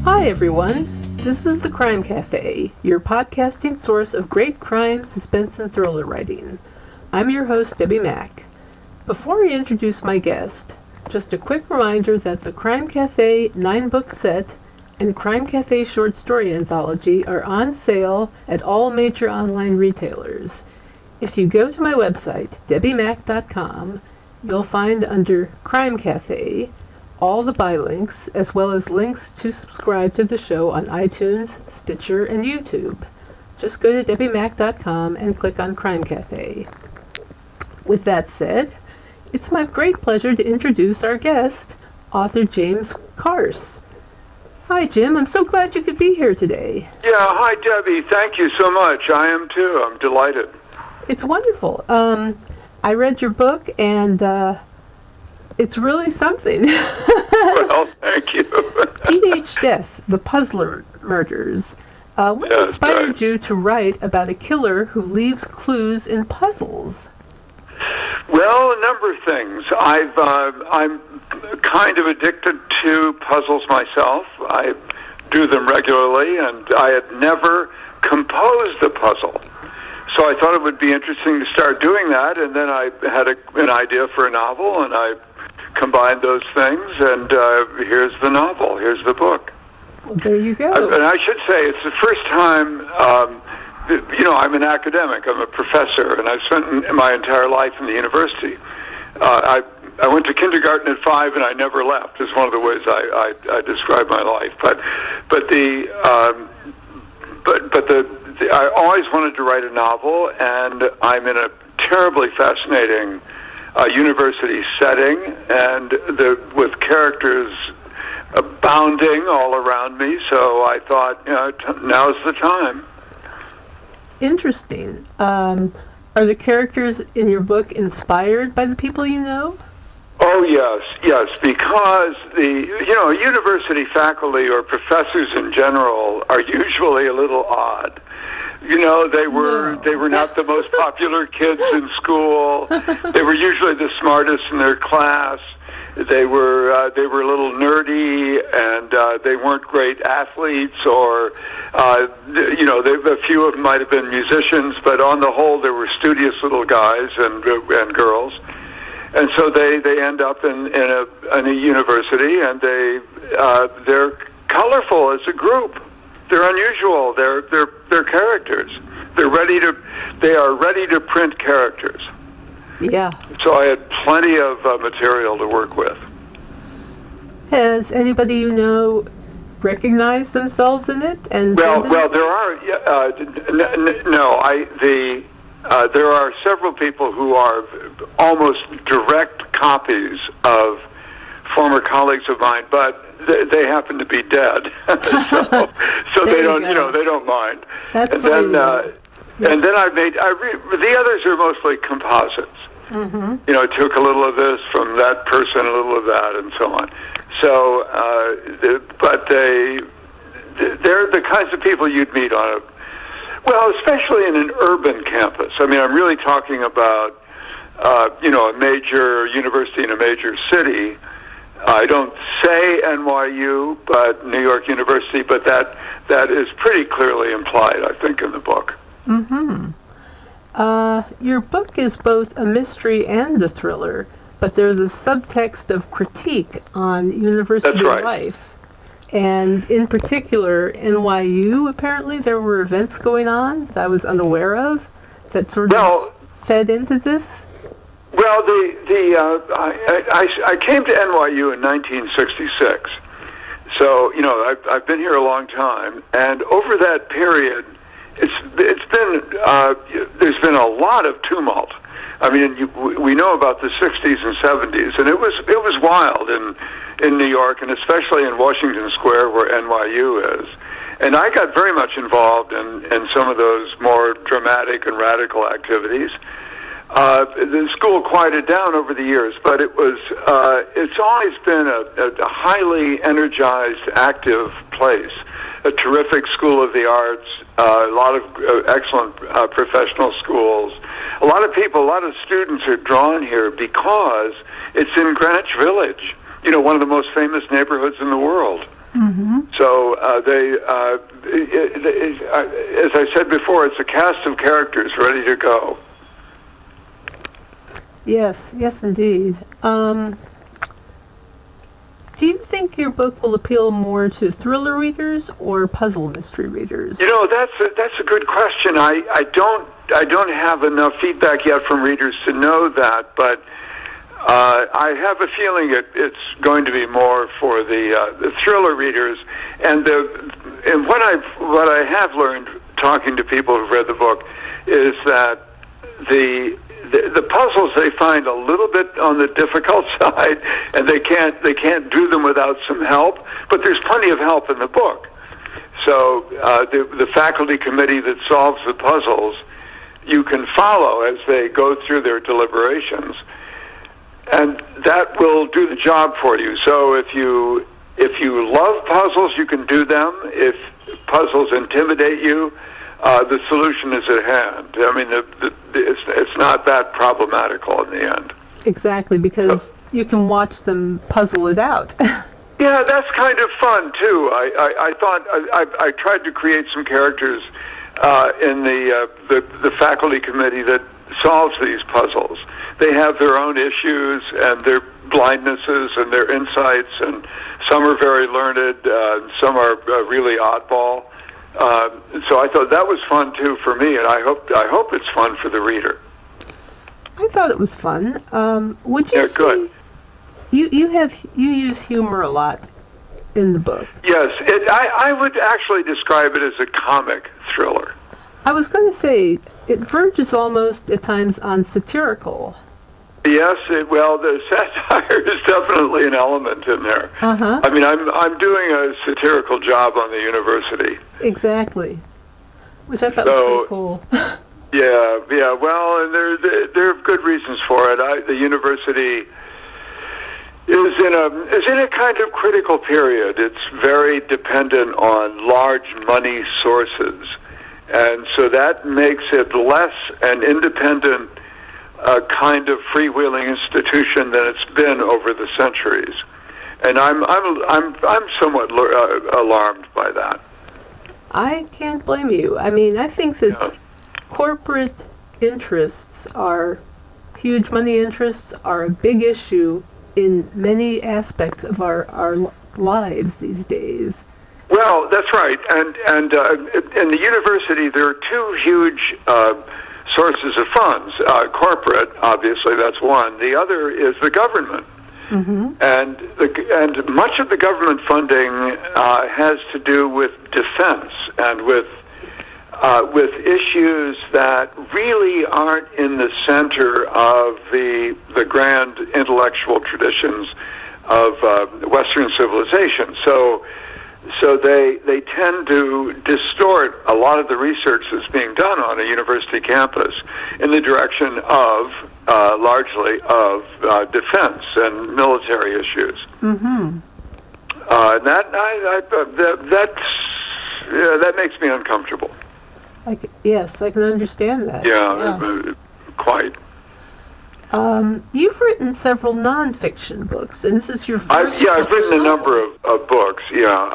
Hi everyone, this is the Crime Cafe, your podcasting source of great crime, suspense, and thriller writing. I'm your host, Debbie Mack. Before I introduce my guest, just a quick reminder that the Crime Cafe 9-book set and Crime Cafe short story anthology are on sale at all major online retailers. If you go to my website, debbiemack.com, you'll find under Crime Cafe all the buy links, as well as links to subscribe to the show on iTunes, Stitcher, and YouTube. Just go to debbiemack.com and click on Crime Cafe. With that said, it's my great pleasure to introduce our guest, author James Carse. Hi, Jim. I'm so glad you could be here today. Yeah, hi, Debbie. Thank you so much. I am too. I'm delighted. It's wonderful. I read your book, and it's really something. Well, thank you. Teenage Death, The Puzzler Murders. What inspired you to write about a killer who leaves clues in puzzles? Well, a number of things. I'm kind of addicted to puzzles myself. I do them regularly, and I had never composed a puzzle. So I thought it would be interesting to start doing that, and then I had an idea for a novel, and I combined those things, and here's the novel, here's the book. Well, there you go. And I should say, it's the first time, I'm an academic, I'm a professor, and I've spent my entire life in the university. I went to kindergarten at 5, and I never left, is one of the ways I describe my life. But I always wanted to write a novel, and I'm in a terribly fascinating university setting, and with characters abounding all around me, so I thought, now's the time. Interesting. Are the characters in your book inspired by the people you know? Oh, yes, because the university faculty or professors in general are usually a little odd. They were not the most popular kids in school. They were usually the smartest in their class. They were a little nerdy, and they weren't great athletes, or a few of them might have been musicians, but on the whole, they were studious little guys and girls. And so they end up in a university, and they're colorful as a group. They're unusual. They're characters. They are ready to print characters. Yeah. So I had plenty of material to work with. Has anybody you know recognized themselves in it? Well, there are. There are several people who are almost direct copies of former colleagues of mine, but they happen to be dead, so they don't, they don't mind. That's and then the others are mostly composites. Mm-hmm. Took a little of this from that person, a little of that, and so on. So, but they're the kinds of people you'd meet on especially in an urban campus. I mean, I'm really talking about, a major university in a major city. I don't say NYU, but New York University, but that is pretty clearly implied, I think, in the book. Mm-hmm. Your book is both a mystery and a thriller, but there's a subtext of critique on university life. And in particular, NYU, apparently there were events going on that I was unaware of that sort of fed into this. Well, I came to NYU in 1966, so I've been here a long time, and over that period, it's been there's been a lot of tumult. I mean, we know about the 60s and 70s, and it was wild in New York, and especially in Washington Square, where NYU is. And I got very much involved in some of those more dramatic and radical activities. The school quieted down over the years, but it's always been a highly energized, active place, a terrific school of the arts, a lot of excellent professional schools. A lot of students are drawn here because it's in Greenwich Village, one of the most famous neighborhoods in the world. So as I said before, it's a cast of characters ready to go. Yes, indeed. Do you think your book will appeal more to thriller readers or puzzle mystery readers? You know, that's a good question. I don't have enough feedback yet from readers to know that, but I have a feeling it's going to be more for the thriller readers. And what I have learned talking to people who've read the book is that the puzzles they find a little bit on the difficult side, and they can't do them without some help. But there's plenty of help in the book. So the faculty committee that solves the puzzles, you can follow as they go through their deliberations, and that will do the job for you. So if you love puzzles, you can do them. If puzzles intimidate you, the solution is at hand. I mean, it's not that problematical in the end. Exactly, because you can watch them puzzle it out. Yeah, that's kind of fun too. I thought I tried to create some characters in the faculty committee that solves these puzzles. They have their own issues and their blindnesses and their insights, and some are very learned, some are really oddball. So I thought that was fun too for me, and I hope it's fun for the reader. I thought it was fun. Would you? Yeah, good. You use humor a lot in the book. Yes, I would actually describe it as a comic thriller. I was going to say it verges almost at times on satirical. Yes, well, the satire is definitely an element in there. I mean, I'm doing a satirical job on the university. Exactly, which I thought was pretty cool. Yeah. Well, and there are good reasons for it. The university is in a kind of critical period. It's very dependent on large money sources, and so that makes it less an independent kind of freewheeling institution than it's been over the centuries. And I'm somewhat alarmed by that. I can't blame you. I mean, I think that corporate interests are huge money interests are a big issue in many aspects of our lives these days. Well, that's right. And in the university, there are two huge sources of funds. Corporate, obviously, that's one. The other is the government. And much of the government funding has to do with defense and with issues that really aren't in the center of the grand intellectual traditions of Western civilization. So they tend to distort a lot of the research that's being done on a university campus in the direction of largely of defense and military issues. And that makes me uncomfortable. Yes, I can understand that. Yeah. Quite. You've written several nonfiction books, and this is your first. I've written a number of books. Yeah,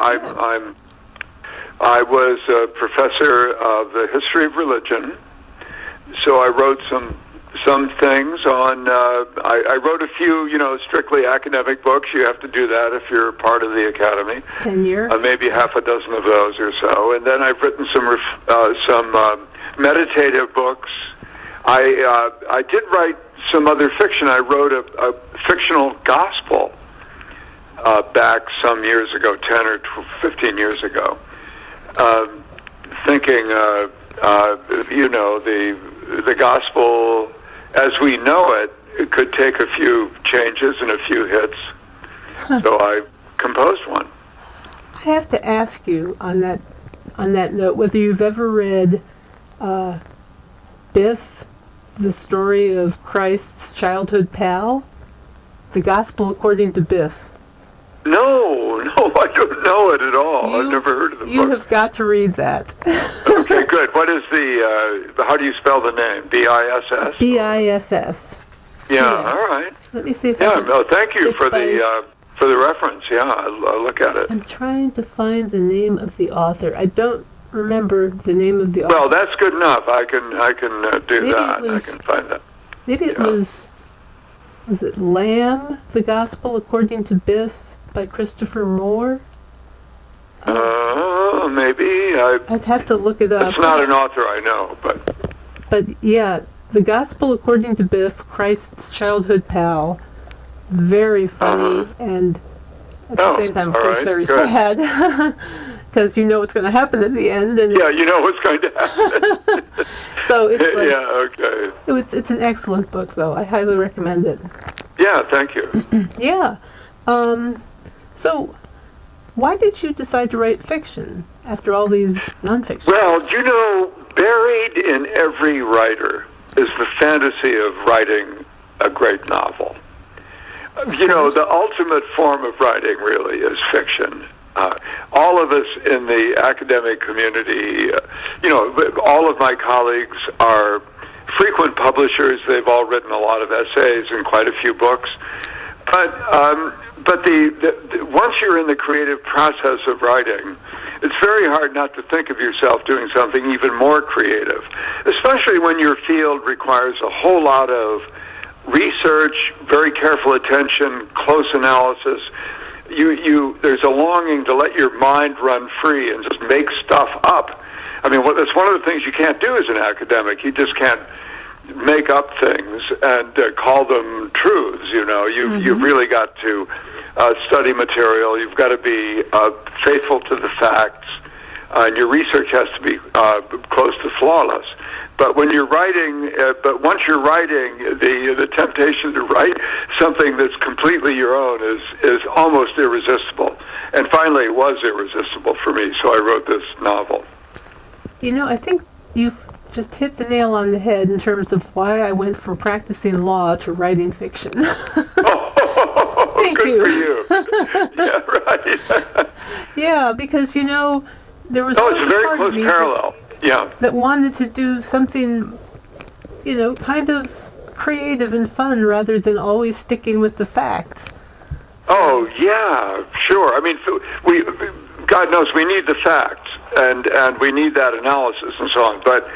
I was a professor of the history of religion, so I wrote some things on. I wrote a few, strictly academic books. You have to do that if you're part of the academy. Tenure. Maybe half a dozen of those or so, and then I've written some meditative books. I did write some other fiction. I wrote a fictional gospel back some years ago, 10 or 15 years ago, thinking, the gospel as we know it could take a few changes and a few hits. So I composed one. I have to ask you on that note whether you've ever read Biff, the story of Christ's childhood pal, the Gospel according to Biff. No, I don't know it at all. I've never heard of the book. You have got to read that. Okay, good. What is how do you spell the name? B-I-S-S? B-I-S-S. Yeah, Yes. all right. Let me see if thank you for the for the reference. Yeah, I'll look at it. I'm trying to find the name of the author. I don't remember the name of the author. Well, that's good enough. I can do Maybe that. it was, I can find that. Maybe it was it Lamb, The Gospel According to Biff by Christopher Moore? Maybe. I'd have to look it up. It's not an author I know, but... But yeah, The Gospel According to Biff, Christ's childhood pal. Very funny and at the same time, of course, very sad. Because you know what's going to happen at the end. And yeah, you know what's going to happen. So it's like, okay. It's an excellent book, though. I highly recommend it. Yeah, thank you. Yeah. So why did you decide to write fiction after all these nonfiction? Well, you know, buried in every writer is the fantasy of writing a great novel. You know, the ultimate form of writing really is fiction. All of us in the academic community, you know, all of my colleagues are frequent publishers. They've all written a lot of essays and quite a few books. But once you're in the creative process of writing, it's very hard not to think of yourself doing something even more creative, especially when your field requires a whole lot of research, very careful attention, close analysis. There's a longing to let your mind run free and just make stuff up. I mean, that's one of the things you can't do as an academic. You just can't make up things and call them truths. You know, you've really got to study material. You've got to be faithful to the facts, and your research has to be close to flawless. But when you're writing, once you're writing, the temptation to write something that's completely your own is almost irresistible. And finally, it was irresistible for me, so I wrote this novel. You know, I think you've just hit the nail on the head in terms of why I went from practicing law to writing fiction. Thank good you. For you. Yeah, right. Yeah, because, you know, there was it's a very close of me parallel. Yeah. That wanted to do something, you know, kind of creative and fun rather than always sticking with the facts. Oh, yeah, sure. I mean, God knows we need the facts, and we need that analysis and so on. But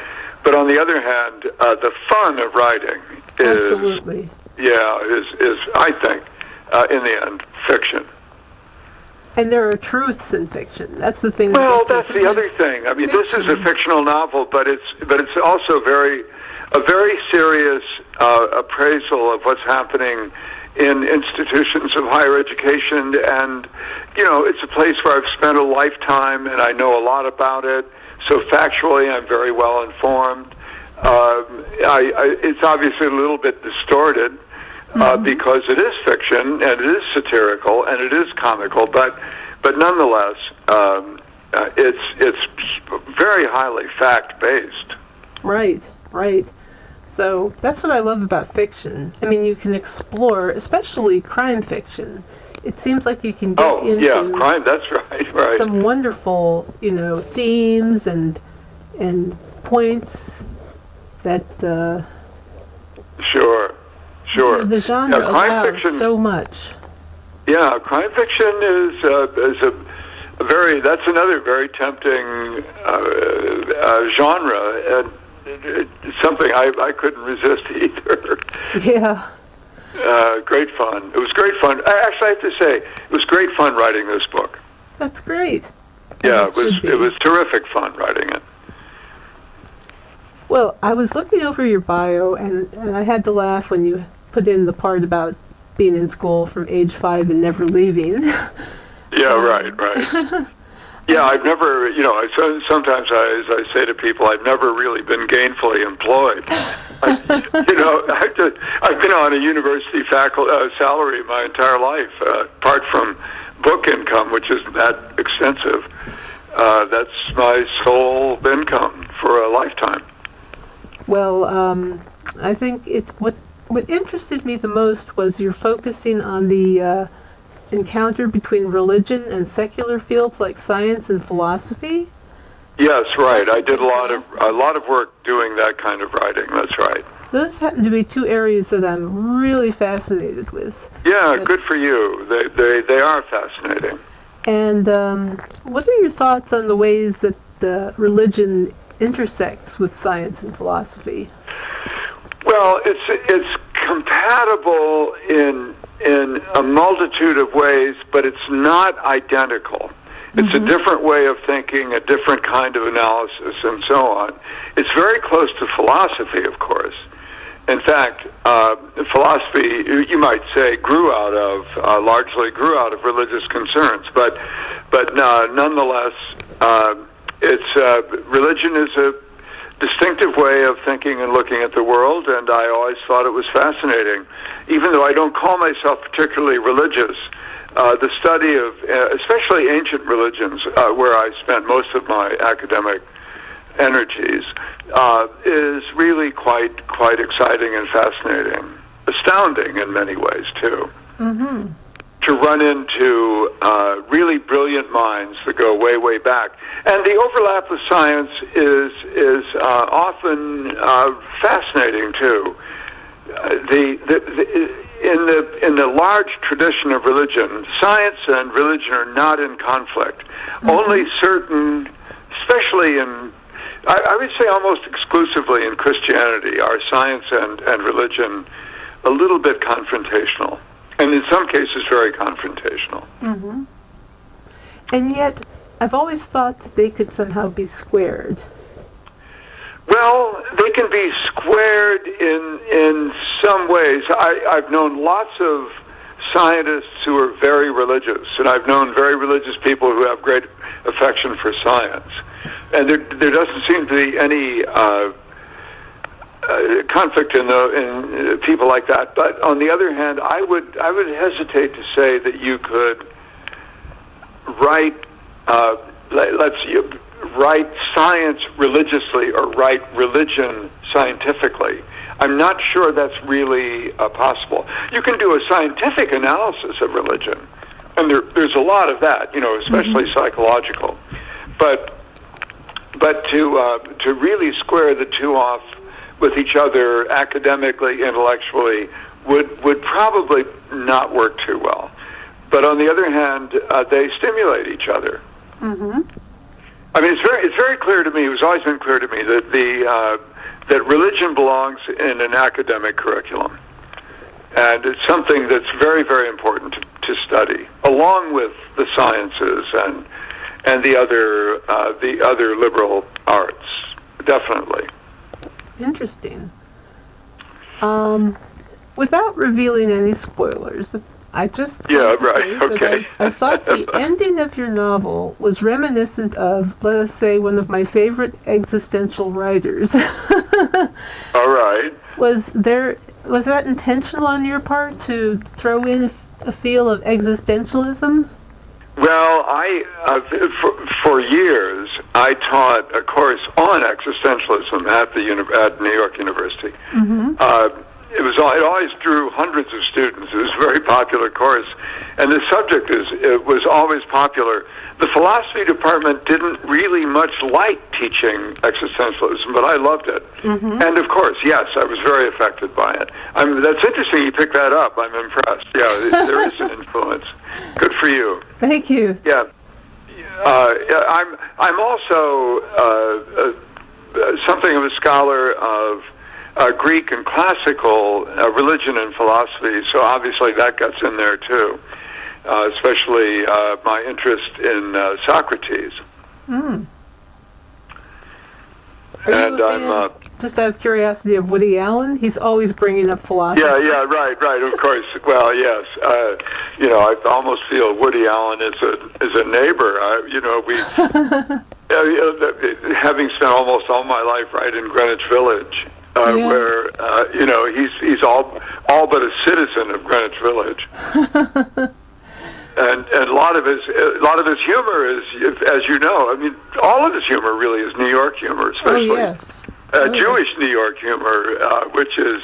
on the other hand, the fun of writing is, absolutely, is I think, in the end, fiction. And there are truths in fiction. That's the thing. Well, that's the other thing. I mean, this is a fictional novel, but it's also a very serious appraisal of what's happening in institutions of higher education, and you know, it's a place where I've spent a lifetime, and I know a lot about it. So factually, I'm very well informed. It's obviously a little bit distorted. Because it is fiction, and it is satirical, and it is comical, but nonetheless, it's very highly fact-based. Right. So that's what I love about fiction. I mean, you can explore, especially crime fiction. It seems like you can get into crime. That's right. Some wonderful, you know, themes and points that. Sure. The genre allows so much. Yeah, crime fiction is a very. That's another very tempting genre, and it's something I couldn't resist either. Yeah. Great fun. It was great fun. Actually, I have to say, it was great fun writing this book. That's great. Yeah, it was terrific fun writing it. Well, I was looking over your bio, and I had to laugh when you put in the part about being in school from age 5 and never leaving. Yeah, right. Yeah, I've never, you know, sometimes as I say to people, I've never really been gainfully employed. I've been on a university salary my entire life, apart from book income, which isn't that extensive. That's my sole income for a lifetime. Well, I think what interested me the most was you're focusing on the encounter between religion and secular fields like science and philosophy. Yes, right. I did a lot of work doing that kind of writing. That's right. Those happen to be two areas that I'm really fascinated with. Yeah, good for you. They are fascinating. And what are your thoughts on the ways that religion intersects with science and philosophy? Well, it's compatible in a multitude of ways, but it's not identical. It's a different way of thinking, a different kind of analysis, and so on. It's very close to philosophy, of course. In fact, philosophy, you might say, largely grew out of religious concerns. But nonetheless, religion is a distinctive way of thinking and looking at the world, and I always thought it was fascinating. Even though I don't call myself particularly religious, the study of, especially ancient religions, where I spent most of my academic energies, is really quite exciting and fascinating, astounding in many ways too. To run into really brilliant minds that go way back, and the overlap with science is often fascinating too. In the large tradition of religion, science and religion are not in conflict. Only certain, especially I would say almost exclusively in Christianity, are science and religion a little bit confrontational, and in some cases very confrontational. And yet, I've always thought that they could somehow be squared. Well, they can be squared in some ways. I've known lots of scientists who are very religious, and I've known very religious people who have great affection for science. And there doesn't seem to be any conflict in people like that. But on the other hand, I would hesitate to say that you could write write science religiously or write religion scientifically. I'm not sure that's really possible. You can do a scientific analysis of religion, and there's a lot of that, especially psychological. But to really square the two off with each other academically, intellectually, would probably not work too well. But on the other hand, they stimulate each other. I mean, it's very clear to me. It's always been clear to me that that religion belongs in an academic curriculum, and it's something that's very, very important to study, along with the sciences and the other liberal arts, definitely. Interesting. Without revealing any spoilers, I just okay. I thought the ending of your novel was reminiscent of, let us say, one of my favorite existential writers. All right. Was that intentional on your part to throw in a feel of existentialism? Well, for years I taught a course on existentialism at New York University. It always drew hundreds of students. It was a very popular course, and the subject was always popular. The philosophy department didn't really much like teaching existentialism, but I loved it. And of course, yes, I was very affected by it. That's interesting you picked that up. I'm impressed. Yeah, there is an influence. Good for you. Thank you. Yeah. I'm also something of a scholar of Greek and classical religion and philosophy, so obviously that gets in there too, especially my interest in Socrates. And I'm just out of curiosity of Woody Allen. He's always bringing up philosophy. Yeah, right. Of course. Well, yes. I almost feel Woody Allen is a neighbor. Having spent almost all my life right in Greenwich Village. Where he's all but a citizen of Greenwich Village, and a lot of his humor is, as you know, I mean, all of his humor really is New York humor, especially Jewish New York humor, which is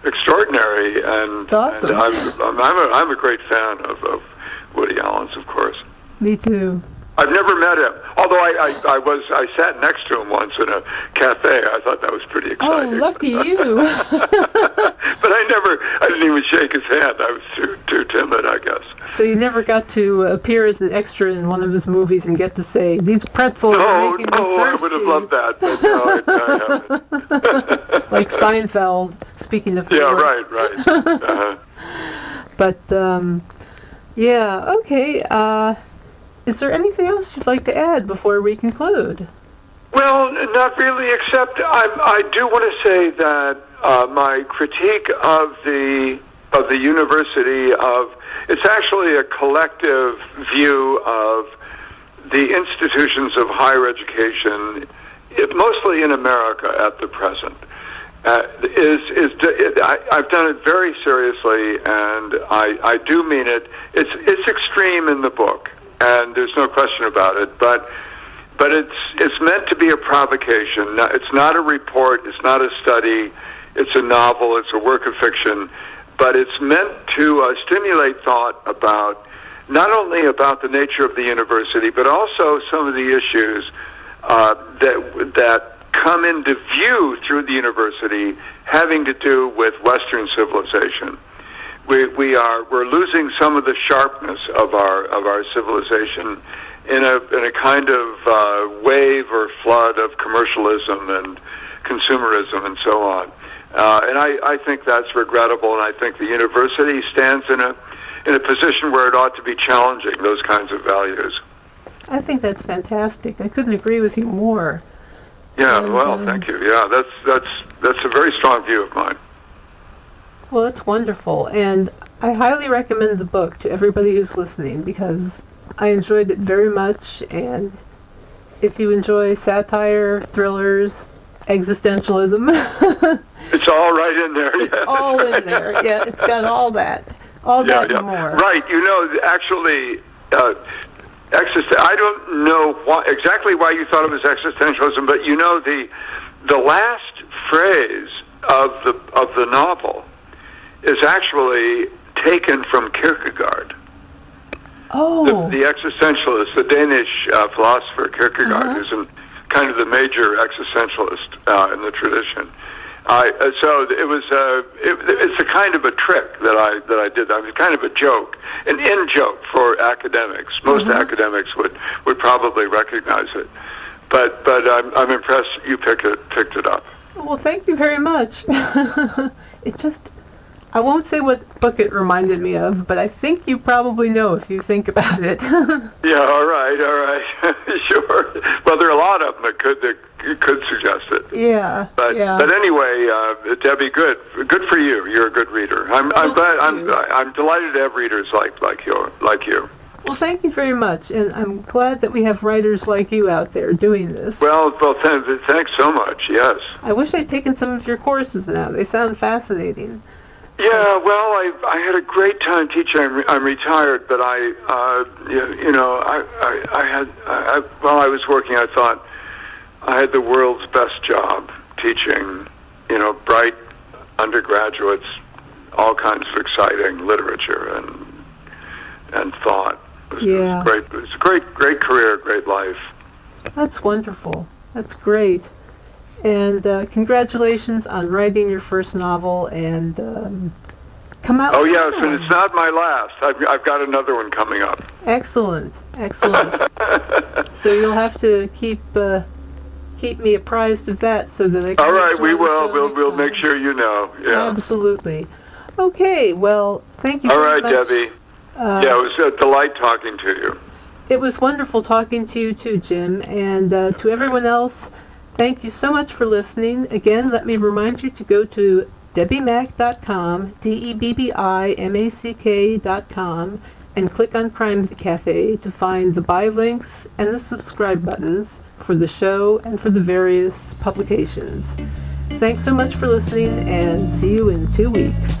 extraordinary, and, it's awesome. And I'm a great fan of Woody Allen's, of course. Me too. I've never met him. Although I sat next to him once in a cafe. I thought that was pretty exciting. Oh, lucky you! But I didn't even shake his hand. I was too timid, I guess. So you never got to appear as an extra in one of his movies and get to say, "These pretzels are making me thirsty." I would have loved that, but no, I haven't. Like Seinfeld. Speaking of yeah, right. Uh-huh. But yeah, okay. Is there anything else you'd like to add before we conclude? Well, not really, except I do want to say that my critique of the university it's actually a collective view of the institutions of higher education, mostly in America at the present. I've done it very seriously, and I do mean it. It's extreme in the book, and there's no question about it. But it's meant to be a provocation. It's not a report. It's not a study. It's a novel. It's a work of fiction. But it's meant to stimulate thought about not only about the nature of the university, but also some of the issues that come into view through the university, having to do with Western civilization. We're losing some of the sharpness of our civilization in a kind of wave or flood of commercialism and consumerism and so on. And I think that's regrettable, and I think the university stands in a position where it ought to be challenging those kinds of values. I think that's fantastic. I couldn't agree with you more. Yeah, well, thank you. Yeah, that's a very strong view of mine. Well, that's wonderful, and I highly recommend the book to everybody who's listening because I enjoyed it very much, and if you enjoy satire, thrillers, existentialism... It's all right in there. It's all in there. Yeah, it's got all that. All that and more. Right. You know, actually, I don't know exactly why you thought it was existentialism, but you know, the last phrase of the novel is actually taken from Kierkegaard. Oh. The existentialist, the Danish philosopher Kierkegaard, who's kind of the major existentialist in the tradition. So it was it's a kind of a trick that I did. I was kind of a joke, an in joke for academics. Most academics would probably recognize it, but I'm impressed you picked it up. Well, thank you very much. It just, I won't say what book it reminded me of, but I think you probably know if you think about it. Yeah, all right, sure. Well, there are a lot of them that could suggest it. Yeah, but anyway, Debbie, good for you. You're a good reader. I'm glad. I'm delighted to have readers like you. Well, thank you very much, and I'm glad that we have writers like you out there doing this. Well, thanks so much. Yes. I wish I'd taken some of your courses now. They sound fascinating. Yeah, well, I had a great time teaching. I'm retired, but while I was working, I thought I had the world's best job teaching, bright undergraduates, all kinds of exciting literature and thought. It was great. It was a great career, great life. That's wonderful. That's great. And congratulations on writing your first novel and come out. Oh yes, and it's not my last. I've got another one coming up. Excellent. So you'll have to keep me apprised of that so that I can. All right, we will. We'll make sure you know. Yeah. Absolutely. Okay. Well, thank you. All very right, much. Debbie. Yeah, it was a delight talking to you. It was wonderful talking to you too, Jim, and to everyone else. Thank you so much for listening. Again, let me remind you to go to debbiemack.com, DEBBIMACK.com, and click on Crime Cafe to find the buy links and the subscribe buttons for the show and for the various publications. Thanks so much for listening, and see you in 2 weeks.